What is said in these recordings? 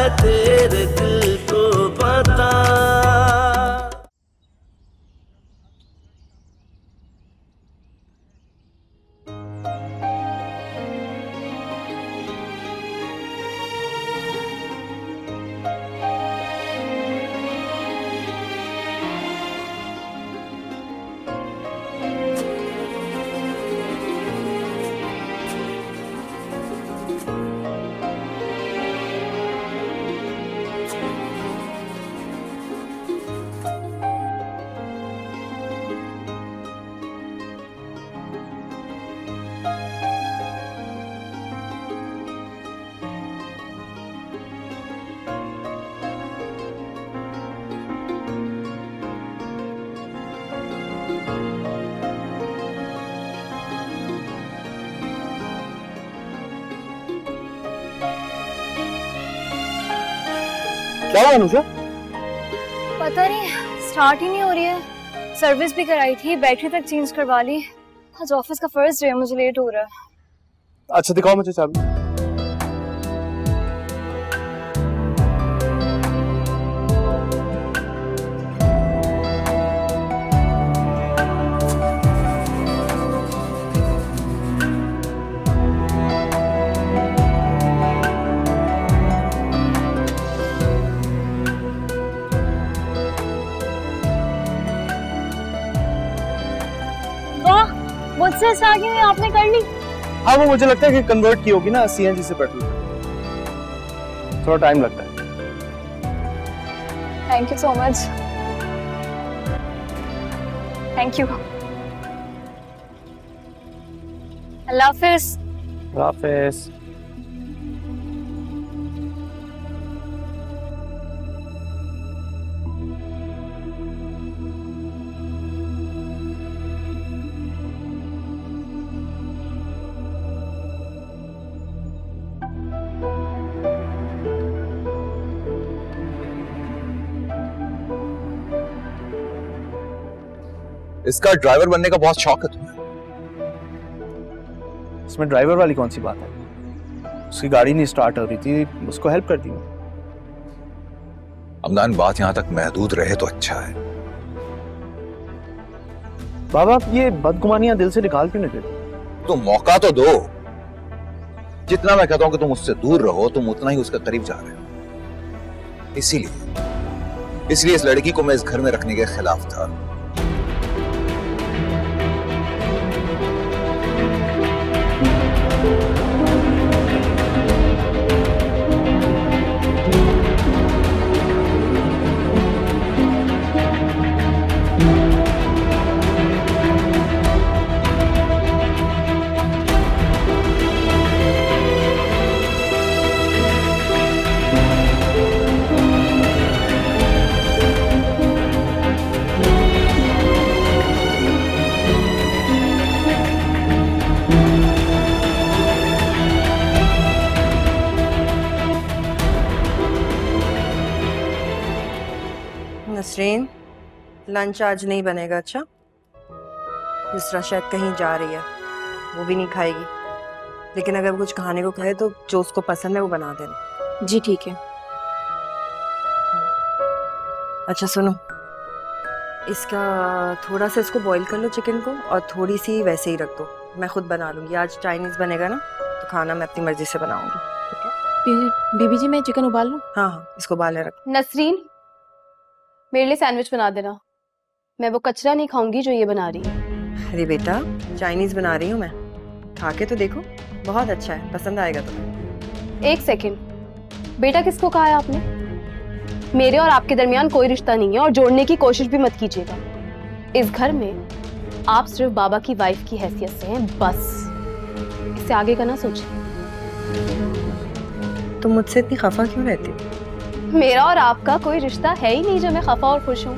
है तेरे दिल को पता। क्या हुआ अनुजा? पता नहीं, स्टार्ट ही नहीं हो रही है। सर्विस भी कराई थी, बैटरी तक चेंज करवा ली। आज ऑफिस का फर्स्ट डे है, मुझे लेट हो रहा है। अच्छा दिखाओ मुझे चाबी। मुझसे आगे आपने कर ली? हाँ वो मुझे लगता है कि कन्वर्ट की होगी ना सीएनजी से पेट्रोल पे, थोड़ा टाइम लगता है। Thank you so much. Thank you. अल्लाह हाफिज। हाफिज। इसका ड्राइवर बनने का बहुत शौक है तुम्हें। इसमें ड्राइवर वाली कौन सी बात है? उसकी गाड़ी नहीं स्टार्ट हो रही थी, उसको हेल्प कर दी। अमदान बात यहां तक महदूद रहे तो अच्छा है। बाबा आप ये बदगुमानियां दिल से निकाल क्यों नहीं देते? तो मौका तो दो। जितना मैं कहता हूं कि तुम उससे दूर रहो, तुम उतना ही उसके करीब जा रहे हो। इसलिए इस लड़की को मैं इस घर में रखने के खिलाफ था। नसरीन, लंच आज नहीं बनेगा। अच्छा, दूसरा शायद कहीं जा रही है, वो भी नहीं खाएगी। लेकिन अगर कुछ खाने को कहे तो जो उसको पसंद है वो बना देना। जी ठीक है। अच्छा सुनो, इसका थोड़ा सा इसको बॉईल कर लो चिकन को, और थोड़ी सी वैसे ही रख दो। मैं खुद बना लूंगी। आज चाइनीज बनेगा ना, तो खाना मैं अपनी मर्जी से बनाऊंगी। ठीक है बीबी जी, मैं चिकन उबाल लूं? हाँ हाँ, इसको उबालने रख। नसरीन, मेरे लिए सैंडविच बना देना। मैं वो कचरा नहीं खाऊंगी जो ये बना रही है। अरे बेटा, चाइनीज बना रही हूँ मैं, खा के तो देखो, बहुत अच्छा है, पसंद आएगा तुम्हें। एक सेकेंड, बेटा किसको कहा है आपने? मेरे और आपके दरमियान कोई रिश्ता नहीं है, और जोड़ने की कोशिश भी मत कीजिएगा। इस घर में आप सिर्फ बाबा की वाइफ की हैसियत से हैं, बस। इससे आगे का ना सोचिए। तुम मुझसे इतनी खफा क्यों रहती हो? मेरा और आपका कोई रिश्ता है ही नहीं जो मैं खफा और खुश हूं।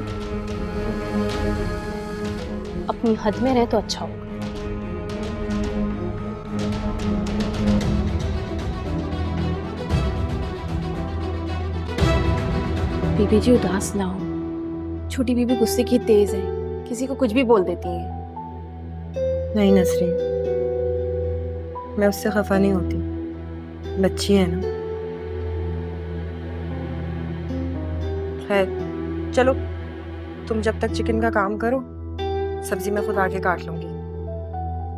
अपनी हद में रहे तो अच्छा होगा। बीबी जी उदास ना हो। छोटी बीबी गुस्से की तेज है, किसी को कुछ भी बोल देती है। नहीं नसरीन, मैं उससे खफा नहीं होती, बच्ची है ना। खैर चलो, तुम जब तक चिकन का काम करो, सब्जी मैं खुद आके काट लूंगी।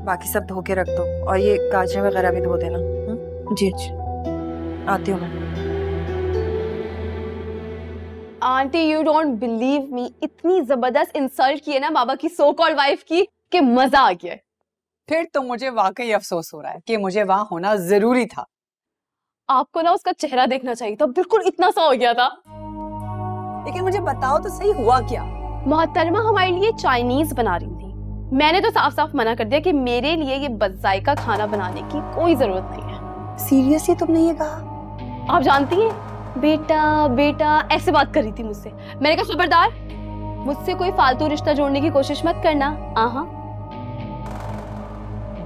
बाकी सब धो के रख दो और ये गाजरें वगैरह भी धो देना। जी जी। आती हूँ मैं। Aunty you don't believe me, इतनी जबरदस्त इंसल्ट की है ना बाबा की सो कॉल्ड वाइफ की कि मजा आ गया। फिर तो मुझे वाकई अफसोस हो रहा है कि मुझे वहां होना जरूरी था। आपको ना उसका चेहरा देखना चाहिए था, बिल्कुल इतना सा हो गया था। लेकिन मुझे बताओ तो सही हुआ क्या? मोहतरमा हमारे लिए चाइनीज बना रही थी। मैंने तो साफ साफ मना कर दिया कि मेरे लिए ये बदजायका खाना बनाने की कोई जरूरत नहीं है। सीरियसली तुमने ये कहा? आप जानती हैं, बेटा बेटा ऐसे बात कर रही थी मुझसे। मैंने कहा खबरदार, मुझसे कोई फालतू रिश्ता जोड़ने की कोशिश मत करना। आहा।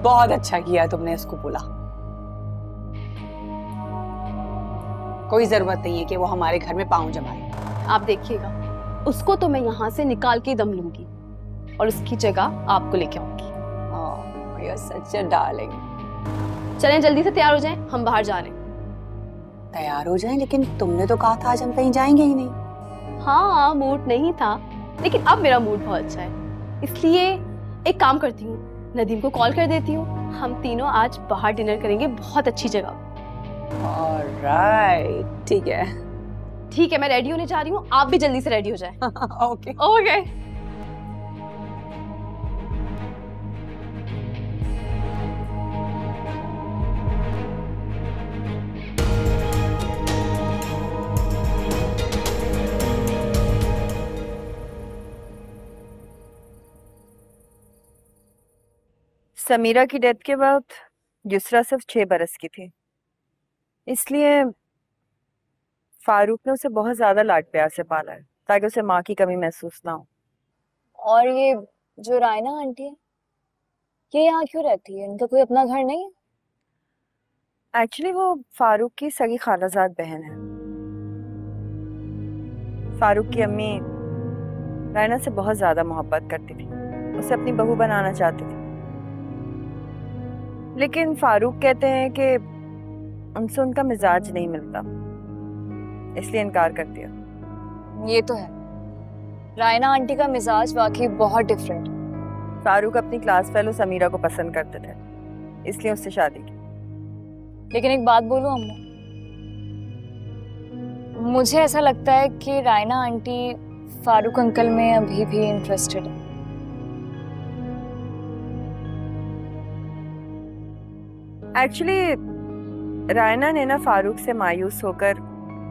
बहुत अच्छा किया तुमने इसको बोला। कोई जरूरत नहीं है कि वो हमारे घर में पांव जमाए। आप देखिएगा, उसको तो मैं यहाँ से निकाल के दम लूंगी और उसकी जगह आपको लेके आऊंगी। You're such a darling। चलें जल्दी से तैयार हो जाएं, हम बाहर जा रहे हैं। तैयार हो जाएं, लेकिन तुमने तो कहा था आज हम कहीं जाएंगे ही नहीं। हाँ मूड नहीं था, लेकिन अब मेरा मूड बहुत अच्छा है, इसलिए एक काम करती हूँ, नदीम को कॉल कर देती हूँ। हम तीनों आज बाहर डिनर करेंगे बहुत अच्छी जगह। ऑलराइट, ठीक है। ठीक है, मैं रेडी होने जा रही हूँ, आप भी जल्दी से रेडी हो जाए। Okay okay. समीरा की डेथ के बाद युसरा सिर्फ 6 बरस की थी, इसलिए फारूक ने उसे बहुत ज्यादा लाड प्यार से पाला है ताकि उसे माँ की कमी महसूस ना हो। और ये जो रायना आंटी है, ये यहाँ क्यों रहती है? इनका कोई अपना घर नहीं है? एक्चुअली वो फारूक की सगी खालाजाद बहन है। फारूक की अम्मी रायना से बहुत ज्यादा मोहब्बत करती थी, उसे अपनी बहू बनाना चाहती थी, लेकिन फारूक कहते हैं कि उनसे उनका मिजाज नहीं मिलता, इसलिए इनकार कर दिया। ये तो है, रायना आंटी का मिजाज वाकई बहुत डिफरेंट। फारूक अपनी क्लास फेलो समीरा को पसंद करते थे, इसलिए उससे शादी की। लेकिन एक बात बोलूं अम्मू, मुझे ऐसा लगता है कि रायना आंटी फारूक अंकल में अभी भी इंटरेस्टेड है। एक्चुअली रायना ने ना फारूक से मायूस होकर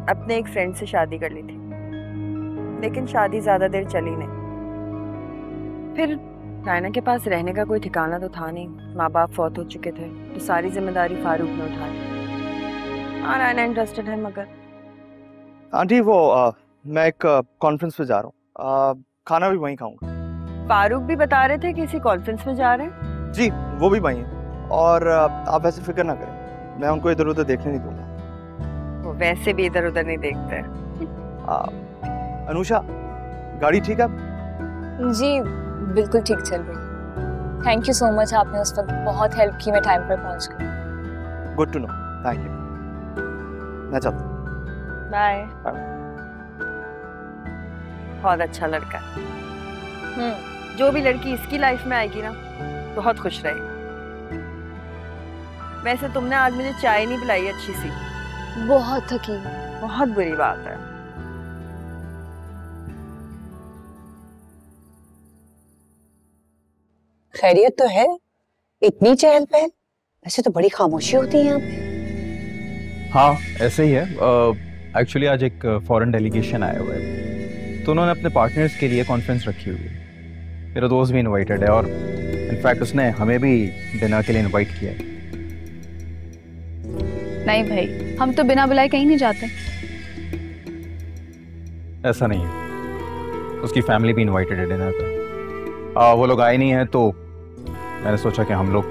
अपने एक फ्रेंड से शादी कर ली थी, लेकिन शादी ज्यादा देर चली नहीं। फिर रायना के पास रहने का कोई ठिकाना तो था नहीं, माँ बाप फौत हो चुके थे, तो सारी जिम्मेदारी फारूक ने उठा ली। हाँ रायना इंटरेस्टेड है, मगर आंटी वो मैं एक कॉन्फ्रेंस पे जा रहा हूँ, खाना भी वहीं खाऊंगा। फारूक भी बता रहे थे कि किसी कॉन्फ्रेंस में जा रहे हैं। जी वो भी वहीं है, और आप ऐसे फिक्र ना करें, मैं उनको इधर उधर देखने नहीं दूंगा। वो वैसे भी इधर उधर नहीं देखते। अनुषा गाड़ी ठीक है? जी बिल्कुल ठीक चल रही। थैंक यू सो मच, आपने उस वक्त बहुत हेल्प की, मैं टाइम पर पहुंच गई। Good to know, thank you. मैं चलता हूँ। बाय। बहुत अच्छा लड़का है। जो भी लड़की इसकी लाइफ में आएगी ना, बहुत खुश रहेगी। वैसे तुमने आज मुझे चाय नहीं पिलाई अच्छी सी। बहुत थकी। बहुत बुरी बात है। खैरियत तो है? इतनी चहल पहल? वैसे तो बड़ी खामोशी होती है यहाँ पे। हाँ ऐसे ही है। एक्चुअली आज एक फॉरेन डेलीगेशन आया हुआ है, तो उन्होंने अपने पार्टनर्स के लिए कॉन्फ्रेंस रखी हुई है। मेरा दोस्त भी इनवाइटेड है, और इनफैक्ट उसने हमें भी डिनर के लिए इनवाइट किया है। नहीं भाई, हम तो बिना बुलाए कहीं नहीं जाते। ऐसा नहीं है, उसकी फैमिली भी इनवाइटेड है डिनर पे। वो लोग आए नहीं हैं, तो मैंने सोचा कि हम लोग।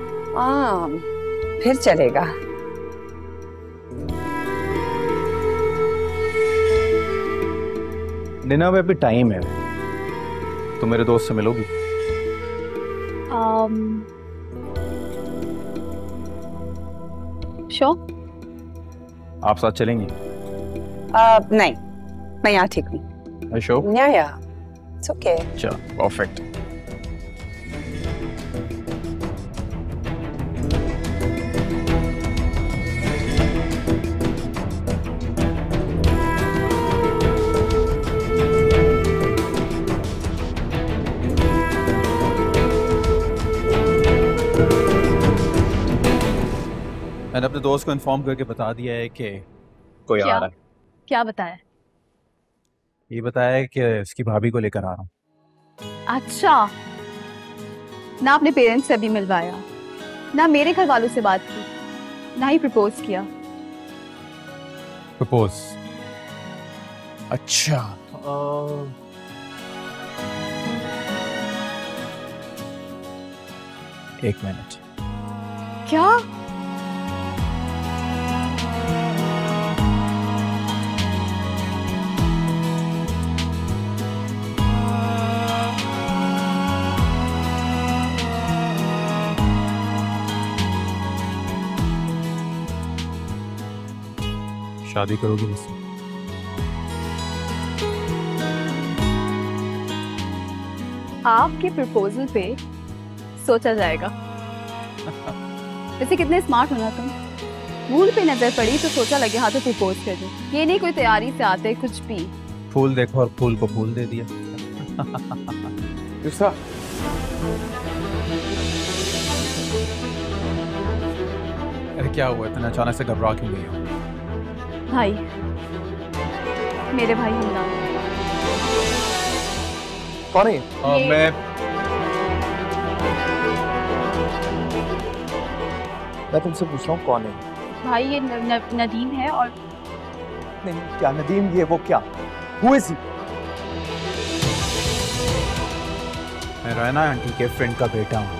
फिर चलेगा। डिनर में अभी टाइम है, तो मेरे दोस्त से मिलोगी? श्योर। आप साथ चलेंगी? नहीं, मैं यहाँ ठीक हूँ। अशोक या इट्स ओके। चलो परफेक्ट। मैंने अपने दोस्त को इन्फॉर्म करके बता दिया है कि कोई आ रहा है। क्या बताया? ये बताया है कि इसकी भाभी को लेकर आ रहा हूँ। अच्छा, ना अपने पेरेंट्स से अभी मिलवाया, ना मेरे घर वालों से बात की, ना ही प्रपोज किया। प्रपोज? अच्छा एक मिनट। क्या? शादी करोगी मुझसे? आपके प्रपोजल पे सोचा जाएगा। वैसे कितने स्मार्ट हो ना तुम। फूल पे नजर पड़ी तो सोचा लगे हाथों प्रपोज कर दो। ये नहीं कोई तैयारी से आते कुछ भी। फूल देखो और फूल को फूल दे दिया। दूसरा अरे क्या हुआ, इतना अचानक से घबरा क्यों गई हो? भाई, मेरे भाई हमला। कौन है? मैं तुमसे पूछ रहा हूँ कौन है? भाई ये नदीम है। और नहीं, क्या नदीम? ये वो क्या? Who is he? मैं रायना आंटी के फ्रेंड का बेटा हूँ।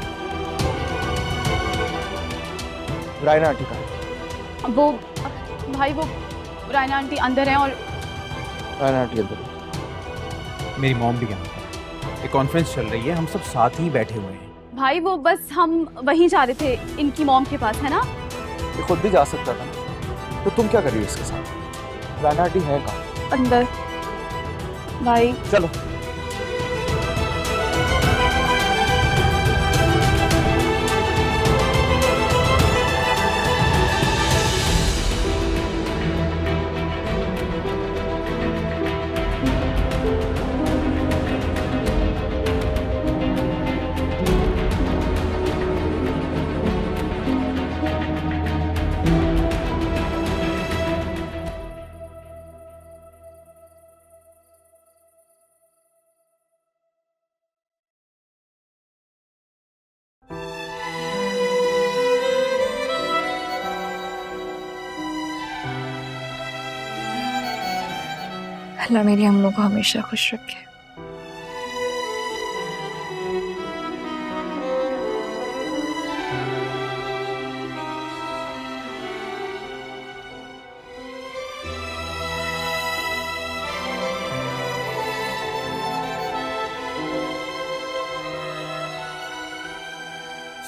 रायना आंटी का? वो भाई, वो रायना आंटी अंदर है। और रायना आंटी अंदर? मेरी मॉम भी यहाँ पर। एक कॉन्फ्रेंस चल रही है, हम सब साथ ही बैठे हुए हैं। भाई वो बस हम वहीं जा रहे थे, इनकी मॉम के पास, है ना? ये खुद भी जा सकता था, तो तुम क्या कर रही हो इसके साथ? रायना आंटी है कहाँ? अंदर। भाई चलो। अल्लाह मेरी हम लोग को हमेशा खुश रखे।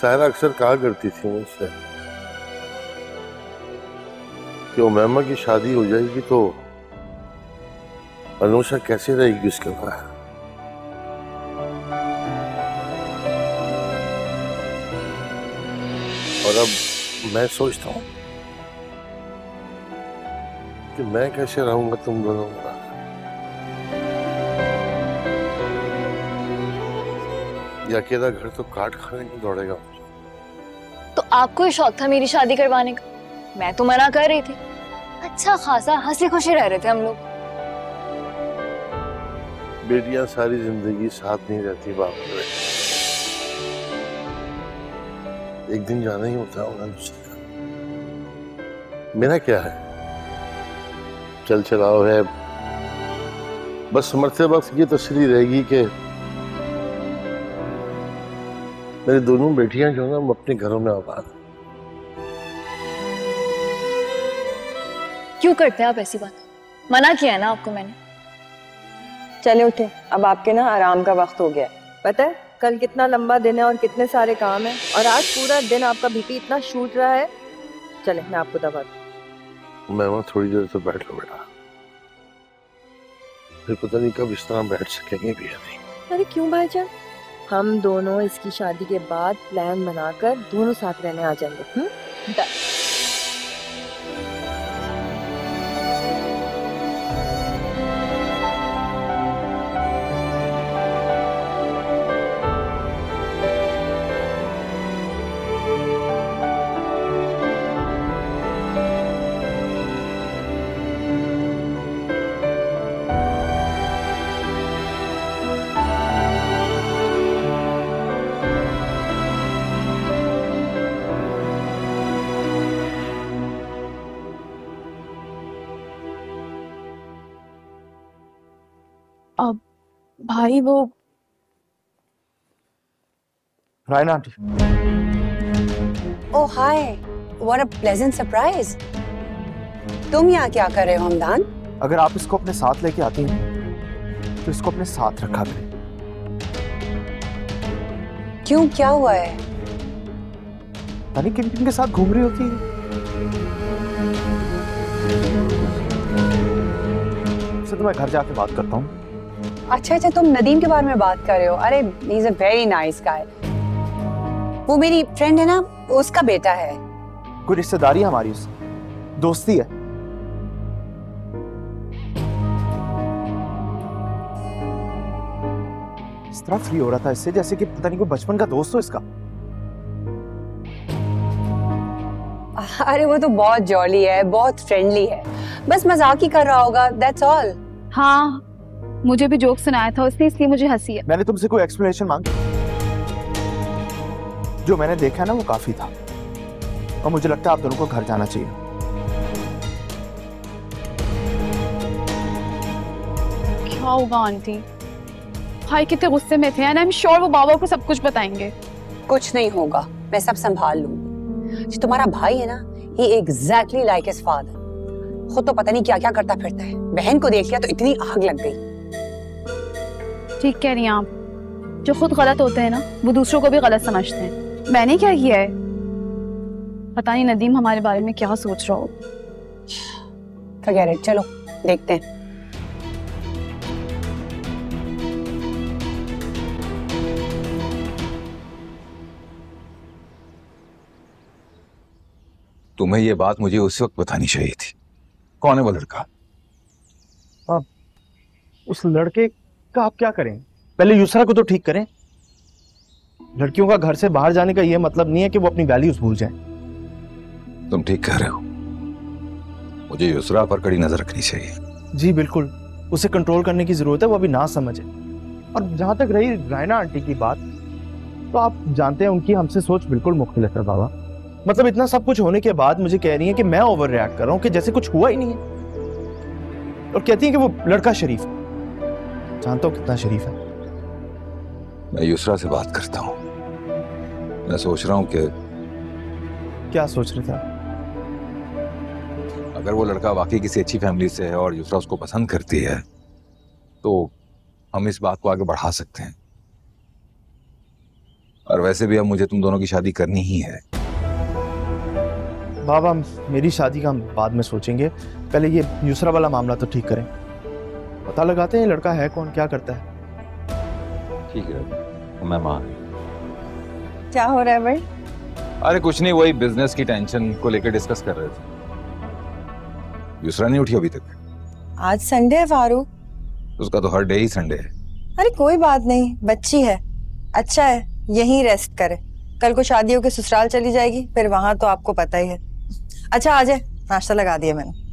सायरा अक्सर कहा करती थी मुझसे कि उमैमा की शादी हो जाएगी तो अनुषा कैसे रहेगी उसके बाद। और अब मैं सोचता हूँ कि मैं कैसे रहूंगा तुम दोनों का। ये अकेला घर तो काट खाने को दौड़ेगा। तो आपको ही शौक था मेरी शादी करवाने का? मैं तो मना कर रही थी। अच्छा खासा हंसी खुशी रह रहे थे हम लोग। बेटियां सारी जिंदगी साथ नहीं रहती बाप रे। एक दिन जाना ही होता होगा दूसरे का। मेरा क्या है, चल चलाओ है। बस मरते वक्त ये तसल्ली रहेगी कि मेरी दोनों बेटियां जो ना वो अपने घरों में आबाद। क्यों करते हैं आप ऐसी बात? मना किया है ना आपको मैंने। चले उठे, अब आपके ना आराम का वक्त हो गया। पता है कल कितना लंबा दिन है और कितने सारे काम है, और आज पूरा दिन आपका बीपी इतना शूट रहा है। चले मैं आपको दवा दूं। मैं वहां थोड़ी देर तो बैठ लो बेटा। फिर पता नहीं कब इस तरह बैठ सकेंगे भी या नहीं। अरे क्यों भाईजान, हम दोनों इसकी शादी के बाद प्लान बनाकर दोनों साथ रहने आ जाएंगे। अब भाई वो Raina aunty, oh hi, what a pleasant surprise. तुम यहाँ क्या कर रहे हो हमदान? अगर आप इसको अपने साथ लेके आती हैं तो इसको अपने साथ रखा करें। क्यों, क्या हुआ है? तानी किन किन के साथ घूम रही होती है। इससे तो मैं घर जाके बात करता हूँ। अच्छा अच्छा, तुम नदीम के बारे में बात कर रहे हो? अरे he is a very nice guy. वो मेरी फ्रेंड है ना, उसका बेटा है। कोई रिश्तेदारी है हमारी उससे, दोस्ती है। इस तरह फ्री हो रहा था इससे जैसे कि पता नहीं कोई बचपन का दोस्त हो इसका। अरे वो तो बहुत जॉली है, बहुत फ्रेंडली है, बस मजाक ही कर रहा होगा, दैट्स ऑल। हाँ, मुझे भी जोक सुनाया था उसने, इसलिए मुझे हंसी है। मैंने तुमसे कोई एक्सप्लेनेशन मांगी? जो मैंने देखा ना वो काफी था, और मुझे लगता है आप दोनों को घर जाना चाहिए। क्या होगा आंटी? भाई कितने गुस्से में थे, एंड आई एम श्योर वो बाबा को सब कुछ बताएंगे। कुछ नहीं होगा, मैं सब संभाल लूंगी। जो तुम्हारा भाई है ना, ही एग्जैक्टली लाइक हिज फादर। खुद तो पता नहीं क्या क्या करता फिरता है, बहन को देख लिया तो इतनी आग लग गई। ठीक कह रही हैं आप, जो खुद गलत होते हैं ना वो दूसरों को भी गलत समझते हैं। मैंने क्या किया है? पता नहीं नदीम हमारे बारे में क्या सोच रहा हो। फॉरगेट इट, चलो देखते हैं। तुम्हें ये बात मुझे उस वक्त बतानी चाहिए थी। कौन है वो लड़का? उस लड़के का आप क्या करें? पहले यूसरा को तो ठीक करें। लड़कियों का घर से बाहर जाने का यह मतलब नहीं है कि वो अपनी वैल्यूज भूल जाएं। तुम ठीक कह रहे हो, मुझे यूसरा पर कड़ी नजर रखनी चाहिए। जी बिल्कुल, उसे कंट्रोल करने की जरूरत है, वो अभी ना समझे। और जहां तक रही रायना आंटी की बात, तो आप जानते हैं उनकी हमसे सोच बिल्कुल मुख्तलिफ है बाबा। मतलब इतना सब कुछ होने के बाद मुझे कह रही है कि मैं ओवर रिएक्ट कर रहा हूं, कि जैसे कुछ हुआ ही नहीं है। और कहती है कि वो लड़का शरीफ है। जानता हूं कितना शरीफ है। मैं यूसरा से बात करता हूं। मैं सोच रहा हूं कि क्या सोच रहे थे? अगर वो लड़का वाकई किसी अच्छी फैमिली से है और यूसरा उसको पसंद करती है, तो हम इस बात को आगे बढ़ा सकते हैं। और वैसे भी अब मुझे तुम दोनों की शादी करनी ही है। बाबा, मेरी शादी का हम बाद में सोचेंगे, पहले ये यूसरा वाला मामला तो ठीक करें। पता लगाते हैं लड़का है कौन, क्या करता है। ठीक है, मैं मान। क्या हो रहा है भाई? अरे कुछ नहीं, वही बिजनेस की टेंशन को लेकर डिस्कस कर रहे थे। यूसरा नहीं उठी अभी तक? आज संडे है फारूक। उसका तो हर डे ही संडे है। अरे कोई बात नहीं, बच्ची है, अच्छा है यहीं रेस्ट करे। कल को शादियों के ससुराल चली जाएगी, फिर वहां तो आपको पता ही है। अच्छा आ जाए, नाश्ता लगा दिया मैंने।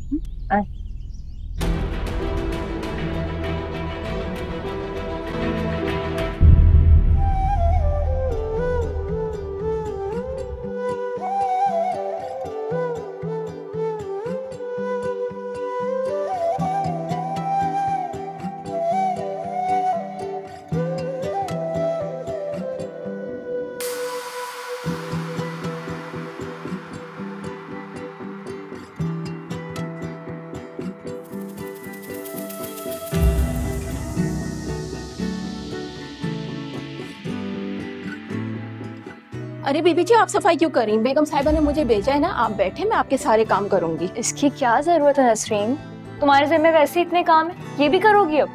अरे बीबी जी, आप सफाई क्यों कर रही हैं? बेगम साहिबा ने मुझे भेजा है ना, आप बैठे, मैं आपके सारे काम करूंगी। इसकी क्या जरूरत है नसरीन? तुम्हारे जिम्मे वैसे इतने काम है, ये भी करोगी अब?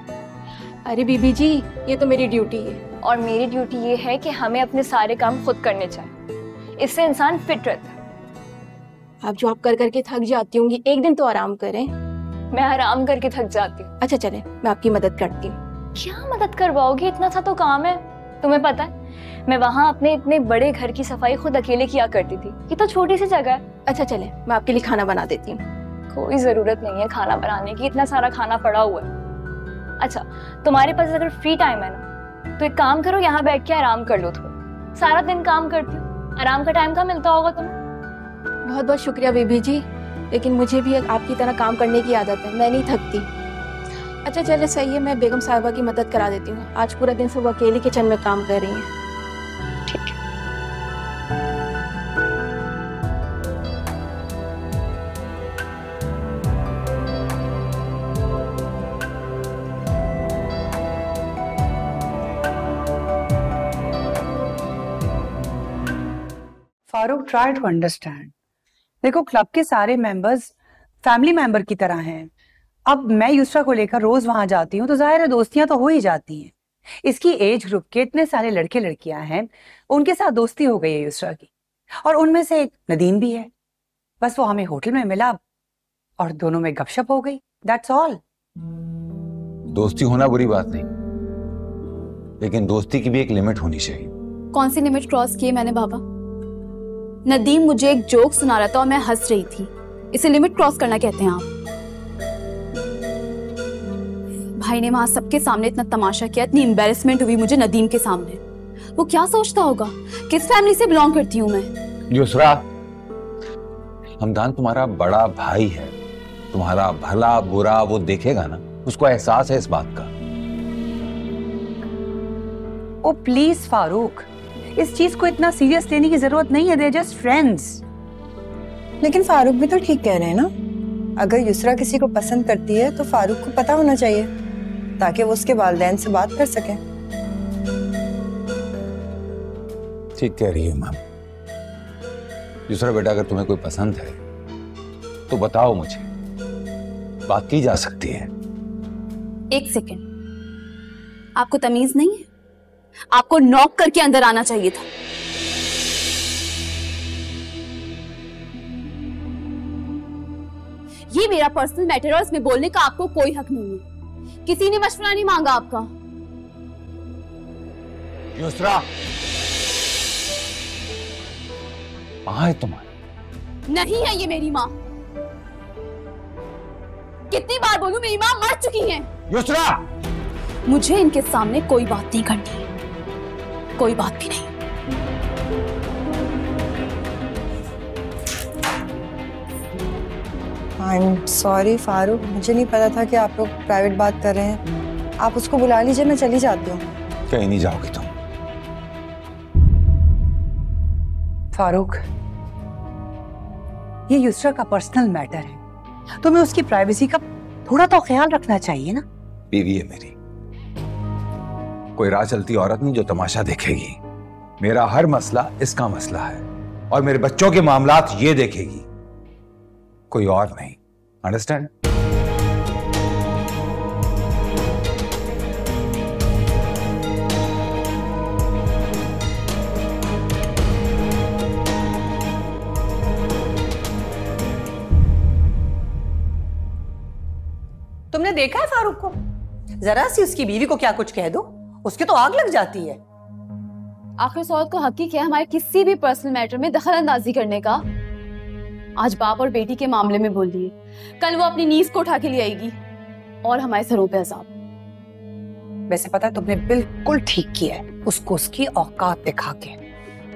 अरे बीबी जी, ये तो मेरी ड्यूटी है। और मेरी ड्यूटी ये है कि हमें अपने सारे काम खुद करने चाहिए, इससे इंसान फिट रहता है। अब जो आप कर करके थक जाती होंगी, एक दिन तो आराम करें। मैं आराम करके थक जाती हूँ। अच्छा चले, मैं आपकी मदद करती हूँ। क्या मदद करवाओगी? इतना सा तो काम है। तुम्हें पता है मैं वहाँ अपने इतने बड़े घर की सफाई खुद अकेले किया करती थी, ये तो छोटी सी जगह है। अच्छा चले, मैं आपके लिए खाना बना देती हूँ। कोई जरूरत नहीं है खाना बनाने की, इतना सारा खाना पड़ा हुआ है। अच्छा, तुम्हारे पास अगर फ्री टाइम है ना, तो एक काम करो, यहाँ बैठ के आराम कर लो थोड़ा। सारा दिन काम करती हो, आराम का टाइम कहाँ मिलता होगा तुम्हें? बहुत बहुत शुक्रिया बेबी जी, लेकिन मुझे भी आपकी तरह काम करने की आदत है, मैं नहीं थकती। अच्छा चले सही है, मैं बेगम साहिबा की मदद करा देती हूँ। आज पूरा दिन से वो अकेली किचन में काम कर रही हैं। ठीक है। Farooq, try to understand. देखो, क्लब के सारे मेंबर्स फैमिली मेंबर की तरह हैं। अब मैं युसरा को लेकर रोज वहां जाती हूँ तो जाहिर है दोस्तियां तो हो ही जाती हैं। इसकी एज ग्रुप के इतने सारे लड़के लड़कियां हैं, उनके साथ दोस्ती हो गई है युसरा की, और उनमें से एक नदीम भी है। बस वो हमें होटल में मिला और दोनों में गपशप हो गई, दैट्स ऑल। दोस्ती होना बुरी बात नहीं, लेकिन दोस्ती की भी एक लिमिट होनी चाहिए। कौन सी लिमिट क्रॉस की है मैंने बाबा? नदीम मुझे एक जोक सुना रहा था और मैं हंस रही थी, इसे लिमिट क्रॉस करना कहते हैं आप? भाई ने वहां सबके सामने इतना तमाशा किया, इतनी एम्बैरेसमेंट हुई मुझे नदीम के सामने। वो क्या सोचता होगा, किस फैमिली से बिलोंग करती हूँ मैं? युसरा, हमदान तुम्हारा बड़ा भाई है, तुम्हारा भला बुरा वो देखेगा ना, उसको एहसास है इस बात का। ओ प्लीज फारूक, इस चीज को इतना सीरियस लेने की जरूरत नहीं है, दे जस्ट फ्रेंड्स। लेकिन फारूक भी तो ठीक कह रहे हैं ना, अगर युसरा किसी को पसंद करती है तो फारूक को पता होना चाहिए, ताकि वो उसके वालिदैन से बात कर सके। ठीक कह रही है मैम। युसरा बेटा, अगर तुम्हें कोई पसंद है तो बताओ मुझे, बात की जा सकती है। एक सेकेंड, आपको तमीज नहीं है? आपको नॉक करके अंदर आना चाहिए था। ये मेरा पर्सनल मैटर है, इसमें बोलने का आपको कोई हक नहीं है। किसी ने मशवरा नहीं मांगा आपका। युसरा, मां है तुम्हारी? नहीं है ये मेरी माँ। कितनी बार बोलूं, मेरी माँ मर चुकी है। युसरा, मुझे इनके सामने कोई बात नहीं करनी, कोई बात भी नहीं। आई एम सॉरी फारूक, मुझे नहीं पता था कि आप लोग प्राइवेट बात कर रहे हैं। आप उसको बुला लीजिए, मैं चली जाती हूँ। कहीं नहीं जाओगी तुम। फारूक, ये युसरा का पर्सनल मैटर है, तुम्हें उसकी प्राइवेसी का थोड़ा तो ख्याल रखना चाहिए ना। बीवी है मेरी, कोई राह चलती औरत नहीं जो तमाशा देखेगी। मेरा हर मसला इसका मसला है, और मेरे बच्चों के मामलात ये देखेगी, कोई और नहीं। अंडरस्टैंड? तुमने देखा है फारूक को? जरा सी उसकी बीवी को क्या कुछ कह दो, उसकी तो आग लग जाती है। आखिर सौद को हक ही क्या है हमारे किसी भी पर्सनल मैटर में दखल अंदाजी करने का? आज बाप और बेटी के मामले में बोल रही है, कल वो अपनी नीस को उठा के ले आएगी और हमारे सरों पे अज़ाब। वैसे पता है, तुमने बिल्कुल ठीक किया है उसको उसकी औकात दिखा के।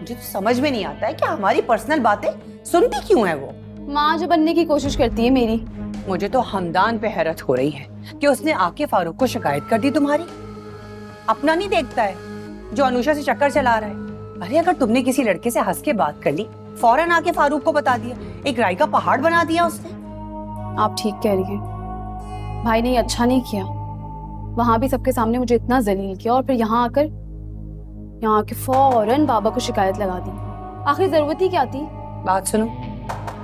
मुझे तो समझ में नहीं आता है कि हमारी पर्सनल बातें सुनती क्यों है वो। माँ जो बनने की कोशिश करती है मेरी। मुझे तो हमदान पे हैरत हो रही है कि उसने आके फारूक को शिकायत कर दी तुम्हारी। अपना नहीं देखता है जो अनुषा से चक्कर चला रहा है। अरे अगर तुमने किसी लड़के से हंस के बात कर ली, फौरन आके फारूक को बता दिया, एक राय का पहाड़ बना दिया उसने। आप ठीक कह रही हैं, भाई ने अच्छा नहीं किया। वहां भी सबके सामने मुझे इतना जलील किया और फिर यहाँ आके फौरन बाबा को शिकायत लगा दी। आखिर जरूरत ही क्या थी? बात सुनो,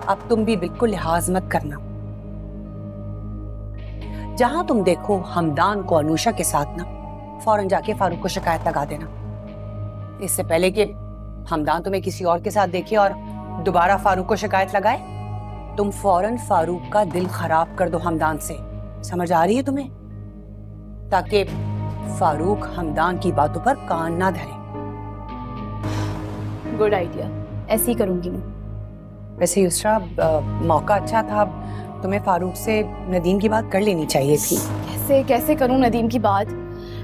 अब तुम भी बिल्कुल लिहाज मत करना। जहां तुम देखो हमदान को अनुषा के साथ ना, फौरन जाके फारूक को शिकायत लगा देना, इससे पहले कि हमदान तुम्हें किसी और के साथ देखे और दोबारा फारूक को शिकायत लगाए। तुम फौरन फारूक का दिल खराब कर दो हमदान से, समझ आ रही है तुम्हें? ताकि फारूक हमदान की बातों पर कान ना धरे। गुड आइडिया, ऐसे ही करूंगी मैं। वैसे युसरा, मौका अच्छा था, तुम्हें फारूक से नदीम की बात कर लेनी चाहिए थी। कैसे कैसे करूं नदीम की बात?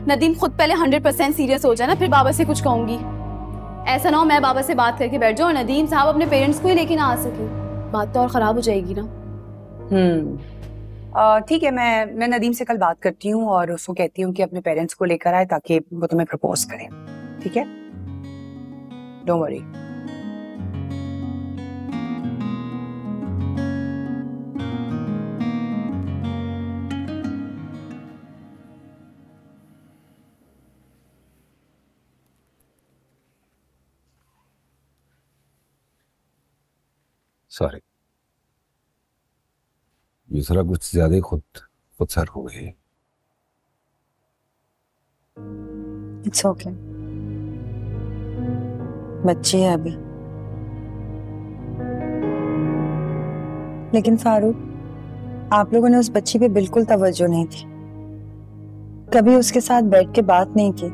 नदीम खुद पहले 100% सीरियस हो जाए ना, फिर बाबा से कुछ कहूंगी। ऐसा ना हो मैं बाबा से बात करके बैठ जाऊं और नदीम साहब अपने पेरेंट्स को ही लेके ना आ सके, बात तो और खराब हो जाएगी ना। ठीक है, मैं नदीम से कल बात करती हूँ और उसको कहती हूँ कि अपने पेरेंट्स को लेकर आए ताकि वो तुम्हें प्रपोज करें। ठीक है, डोंट वरी। सॉरी, दूसरा कुछ ज्यादा ही खुद सर हो गई। इट्स ओके, बच्ची है अभी। लेकिन फारूक, आप लोगों ने उस बच्ची पे बिल्कुल तवज्जो नहीं दी, कभी उसके साथ बैठ के बात नहीं की,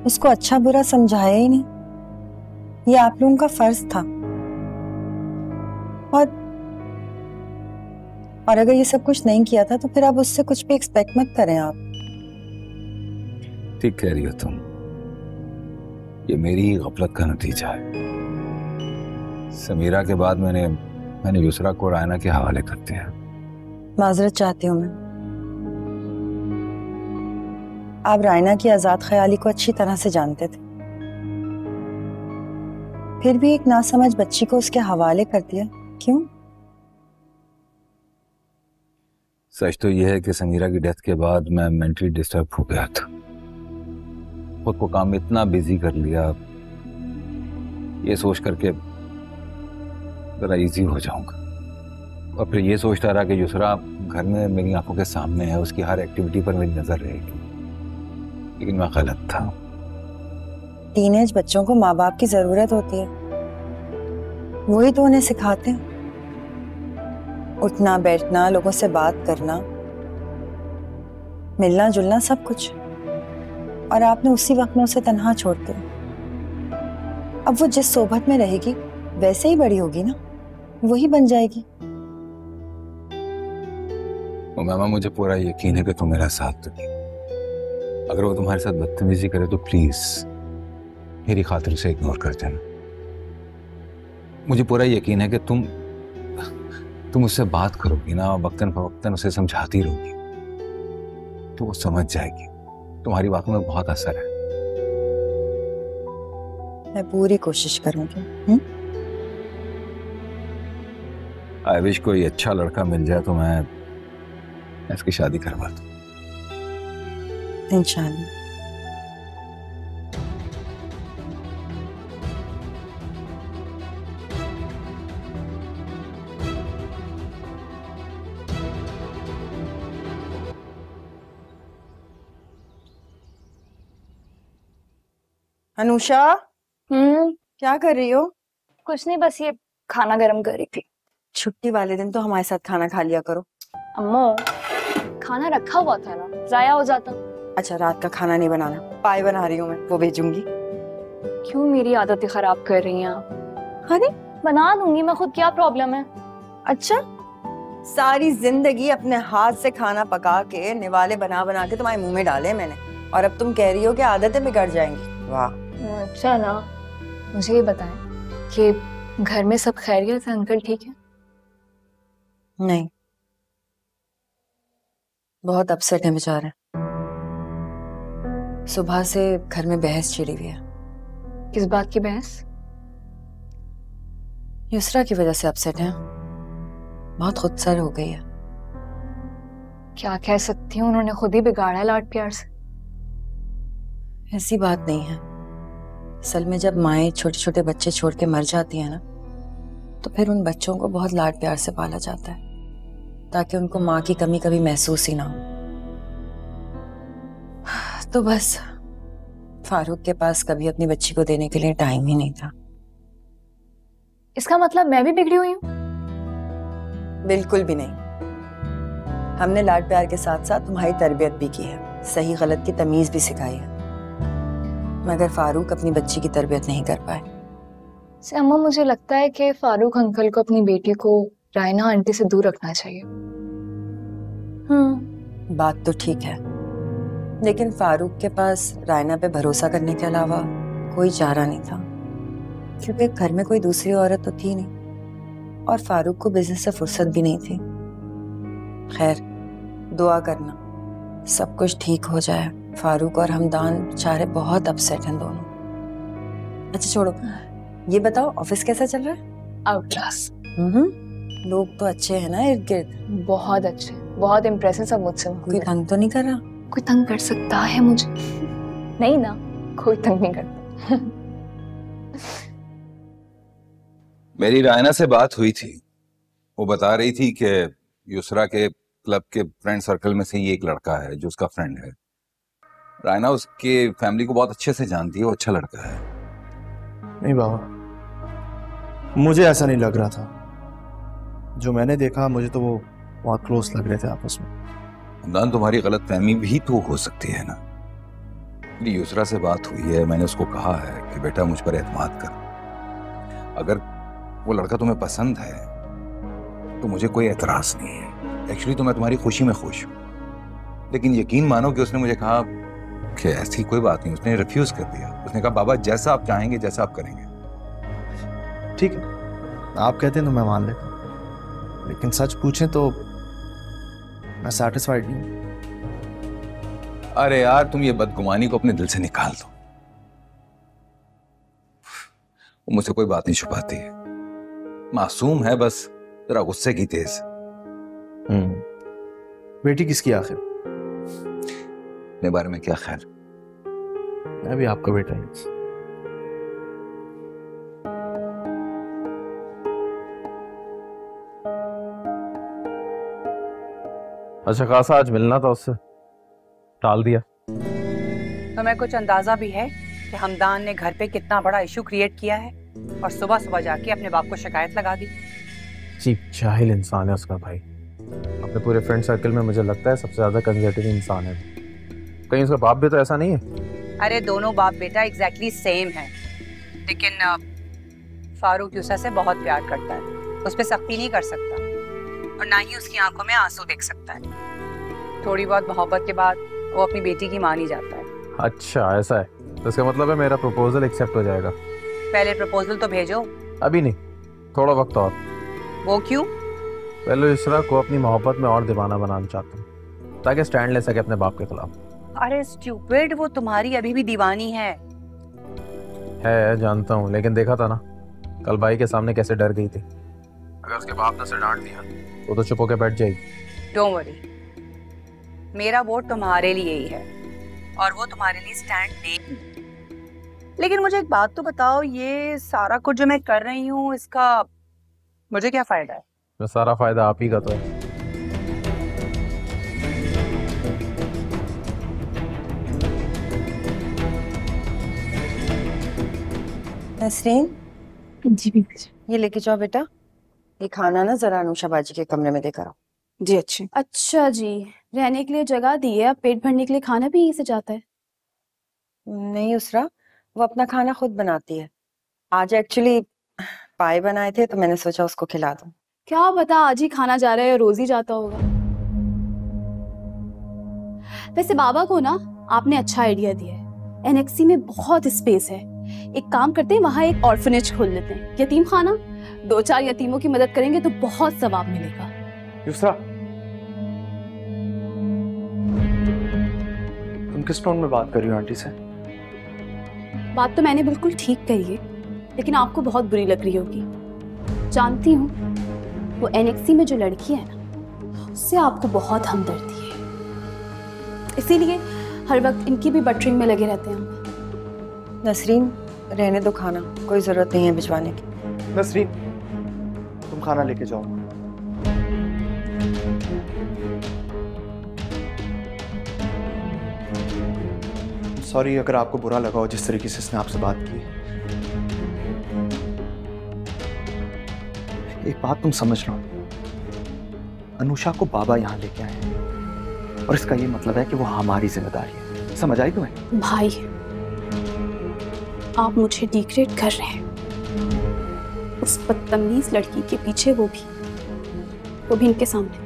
उसको अच्छा बुरा समझाया ही नहीं। ये आप लोगों का फर्ज था। और अगर ये सब कुछ नहीं किया था तो फिर आप उससे कुछ भी एक्सपेक्ट मत करें। आप ठीक कह रही हो तुम, ये मेरी गफलत का नतीजा है। समीरा के बाद मैंने युसरा को रायना के हवाले कर दिया। माजरत चाहती हूँ मैं। आप रायना की आजाद ख्याली को अच्छी तरह से जानते थे, फिर भी एक नासमझ बच्ची को उसके हवाले कर दिया, क्यों? सच तो यह है कि समीरा की डेथ के बाद मैं मेंटली डिस्टर्ब हो गया था, खुद को काम में इतना बिजी कर लिया, ये सोच करके जरा इजी हो जाऊंगा, और फिर ये सोचता रहा कि युसरा घर में मेरी आंखों के सामने है, उसकी हर एक्टिविटी पर मेरी नजर रहेगी, लेकिन मैं गलत था। टीनेज बच्चों को माँ बाप की जरूरत होती है, वही तो उन्हें सिखाते हैं, उठना बैठना, लोगों से बात करना, मिलना जुलना, सब कुछ। और आपने उसी वक्त में उसे तन्हा छोड़ दिया। अब वो जिस सोबत में रहेगी वैसे ही बड़ी होगी ना, वही बन जाएगी। मामा, मुझे पूरा यकीन है कि तुम मेरा साथ दोगी। अगर वो तुम्हारे साथ बदतमीजी करे तो प्लीज मेरी खातिर उसे इग्नोर कर देना। मुझे पूरा यकीन है कि तुम उससे बात करोगी ना, वक्तन फवक्तन उसे समझाती रहोगी तो वो समझ जाएगी। तुम्हारी बातों में बहुत असर है। मैं पूरी कोशिश करूंगी। आई विश कोई अच्छा लड़का मिल जाए तो मैं इसकी शादी करवा दूं। इंशाल्लाह। अनुषा, क्या कर रही हो? कुछ नहीं, बस ये खाना गरम कर रही थी। छुट्टी वाले दिन तो हमारे साथ खाना खा लिया करो। अम्मो, खाना रखा हुआ था ना, जाया हो जाता। अच्छा, रात का खाना नहीं बनाना, पाए बना रही हूँ मैं, वो भेजूंगी। क्यों मेरी आदतें खराब कर रही हैं आप? अरे बना दूंगी मैं खुद, क्या प्रॉब्लम है? अच्छा, सारी जिंदगी अपने हाथ से खाना पका के निवाले बना बना के तुम्हारे मुंह में डाले मैंने, और अब तुम कह रही हो कि आदतें बिगड़ जाएंगी। वाह। अच्छा ना, मुझे ये बताएं कि घर में सब खैरियत है? अंकल ठीक है? नहीं, बहुत अपसेट है बेचारे। सुबह से घर में बहस छिड़ी हुई है। किस बात की बहस? युसरा की वजह से अपसेट है, बहुत खुदसर हो गई है। क्या कह सकती हूँ, उन्होंने खुद ही बिगाड़ा है लाड प्यार से। ऐसी बात नहीं है। असल में जब माएँ छोटे छोटे बच्चे छोड़ के मर जाती है ना, तो फिर उन बच्चों को बहुत लाड प्यार से पाला जाता है ताकि उनको माँ की कमी कभी महसूस ही ना हो। तो बस फारूक के पास कभी अपनी बच्ची को देने के लिए टाइम ही नहीं था। इसका मतलब मैं भी बिगड़ी हुई हूँ? बिल्कुल भी नहीं। हमने लाड प्यार के साथ साथ तुम्हारी तरबियत भी की है, सही गलत की तमीज भी सिखाई है, मगर फारूक अपनी बच्ची की तरबियत नहीं कर पाए। अम्मा मुझे लगता है कि फारूक अंकल को अपनी बेटी को रायना आंटी से दूर रखना चाहिए। बात तो ठीक है, लेकिन फारूक के पास रायना पे भरोसा करने के अलावा कोई चारा नहीं था, क्योंकि घर में कोई दूसरी औरत तो थी नहीं और फारूक को बिजनेस से फुर्सत भी नहीं थी। खैर, दुआ करना सब कुछ ठीक हो जाए। फारूक और हमदान बेचारे बहुत अपसेट हैं दोनों। अच्छा छोड़ो, ये बताओ ऑफिस कैसा चल रहा है? Out class. लोग तो अच्छे हैं ना इर्द गिर्द? बहुत अच्छे, बहुत इम्प्रेस है सब मुझसे। कोई तंग तो नहीं कर रहा? कोई तंग कर सकता है मुझे? नहीं ना, कोई तंग नहीं करता। मेरी रायना से बात हुई थी, वो बता रही थी कि युसरा के क्लब के फ्रेंड सर्कल में से ही एक लड़का है जो उसका फ्रेंड है। रायना उसके फैमिली को बहुत अच्छे से जानती है, वो अच्छा लड़का है। नहीं बाबा, मुझे ऐसा नहीं लग रहा था। जो मैंने देखा मुझे तो वो बहुत क्लोज लग रहे थे आपस में। हमदान, तुम्हारी गलत फहमी भी तो हो सकती है ना। मेरी युसरा से बात हुई है, मैंने उसको कहा है कि बेटा मुझ पर एतमाद कर, अगर वो लड़का तुम्हें पसंद है तो मुझे कोई एतराज नहीं है। एक्चुअली तो मैं तुम्हारी खुशी में खुश हूँ, लेकिन यकीन मानो कि उसने मुझे कहा कि ऐसी कोई बात नहीं। उसने रिफ्यूज कर दिया। उसने कहा बाबा जैसा आप चाहेंगे जैसा आप करेंगे। ठीक है, आप कहते हैं तो मैं मान लेता हूँ, लेकिन सच पूछें तो मैं सैटिस्फाइड नहीं हूँ। अरे यार, तुम ये बदगुमानी को अपने दिल से निकाल दो। वो मुझसे कोई बात नहीं छुपाती है, मासूम है, बस जरा गुस्से की तेज। बेटी किसकी आखिर? अपने बारे में क्या ख्याल? मैं भी आपका बेटा हूँ। अच्छा खासा आज मिलना था उससे, टाल दिया। तुम्हें कुछ अंदाजा भी है कि हमदान ने घर पे कितना बड़ा इशू क्रिएट किया है और सुबह सुबह जाके अपने बाप को शिकायत लगा दी? चीप जाहिल इंसान है उसका भाई। अपने पूरे फ्रेंड सर्कल में मुझे लगता है सबसे ज्यादा कंजर्वेटिव इंसान है। कहीं उसका बाप भी तो ऐसा नहीं है? अरे दोनों बाप बेटा एग्जैक्टली सेम है, लेकिन फारूक यूसरा से बहुत प्यार करता है, उस पर सख्ती नहीं कर सकता और ना ही उसकी आंखों में आंसू देख सकता है। थोड़ी बहुत मोहब्बत के बाद वो अपनी बेटी की मान ही जाता है। अच्छा ऐसा है, तो इसका मतलब है मेरा प्रपोजल एक्सेप्ट हो जाएगा? पहले प्रपोजल तो भेजो। अभी नहीं, थोड़ा वक्त और। वो क्यों? पहले युसरा को अपनी मोहब्बत में और दीवाना बनाना चाहता हूँ ताकि स्टैंड ले सके अपने बाप के खिलाफ। अरे स्टूपिड, वो तुम्हारी अभी भी दीवानी है। जानता हूँ, लेकिन देखा था ना कल भाई के सामने कैसे डर गई थी। अगर उसके बाप ने उसे डांट दिया वो तो चुप होकर बैठ जाएगी। डोंट वरी, मेरा वोट तुम्हारे लिए ही है और वो तुम्हारे लिए स्टैंड लेगी। लेकिन मुझे एक बात तो बताओ, ये सारा कुछ जो मैं कर रही हूँ इसका मुझे क्या फायदा है? मैं सारा फायदा आप ही का तो है। नसरीन जी बीबी जी। ये लेके जाओ बेटा, ये खाना ना जरा अनुषा बाजी के कमरे में देकर आओ। जी अच्छी। अच्छा जी, रहने के लिए जगह दी है, अब पेट भरने के लिए खाना भी यहीं से जाता है? नहीं उसरा, वो अपना खाना खुद बनाती है। आज एक्चुअली पाए बनाए थे तो मैंने सोचा उसको खिला दूं। क्या पता आज ही खाना जा रहा है या रोज ही जाता होगा। वैसे बाबा को ना आपने अच्छा आइडिया दिया है। एनेक्सी में बहुत स्पेस है, एक काम करते हैं वहां एक ऑर्फनेज खोल लेते हैं, यतीम खाना। 2-4 यतीमों की मदद करेंगे तो बहुत सवाब मिलेगा। युसरा, तुम किस टोन में बात कर रही हो आंटी से? बात तो मैंने बिल्कुल ठीक कही है, लेकिन आपको बहुत बुरी लग रही होगी। जानती हूँ, वो एनेक्सी में जो लड़की है ना, उससे आपको बहुत हमदर्दी है, इसीलिए हर वक्त इनकी भी बटरिंग में लगे रहते हैं हम। नसरीन रहने दो खाना, कोई जरूरत नहीं है भिजवाने की। नसरीन, तुम खाना लेके जाओ। सॉरी अगर आपको बुरा लगा हो जिस तरीके से इसने आपसे बात की। एक बात तुम समझ लो, अनुषा को बाबा यहाँ लेके आए हैं और इसका ये मतलब है कि वो हमारी जिम्मेदारी है। समझ आई तुम्हें? भाई, आप मुझे डिग्रेड कर रहे हैं। उस बदतमीज लड़की के पीछे, वो भी इनके सामने।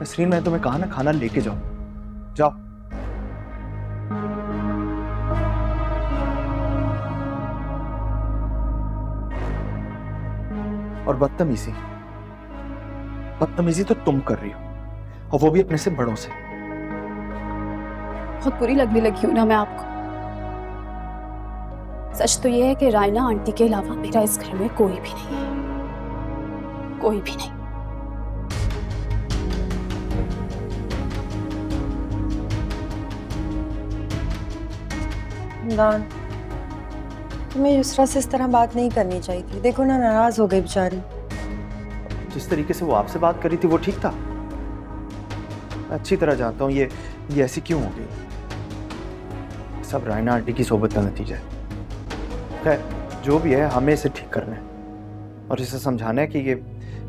नसरीन, मैं तुम्हें कहा ना खाना लेके जाओ, जाओ। और बदतमीजी तो तुम कर रही हो, और वो भी अपने से बड़ों से। बहुत बुरी लगने लगी हूं ना मैं आपको। सच तो ये है कि रायना आंटी के अलावा मेरा इस घर में कोई भी नहीं है, कोई भी नहीं। दान, तुम्हें युसरा से इस तरह बात नहीं करनी चाहिए थी। देखो ना, नाराज हो गई बेचारी। जिस तरीके से वो आपसे बात करी थी वो ठीक था? अच्छी तरह जानता हूँ ये ऐसी क्यों हो गई। सब रायना आंटी की सोबत का नतीजा है। खैर, जो भी है, हमें इसे ठीक करना है और इसे समझाना है कि ये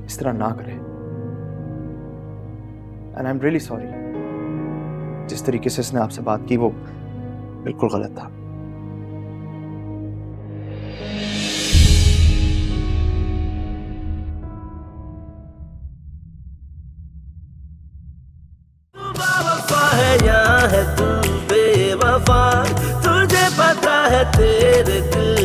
इस तरह ना करे। And I am really sorry. जिस तरीके से इसने आपसे बात की वो बिल्कुल गलत था। है तू बेवफा, तुझे पता है तेरे दिल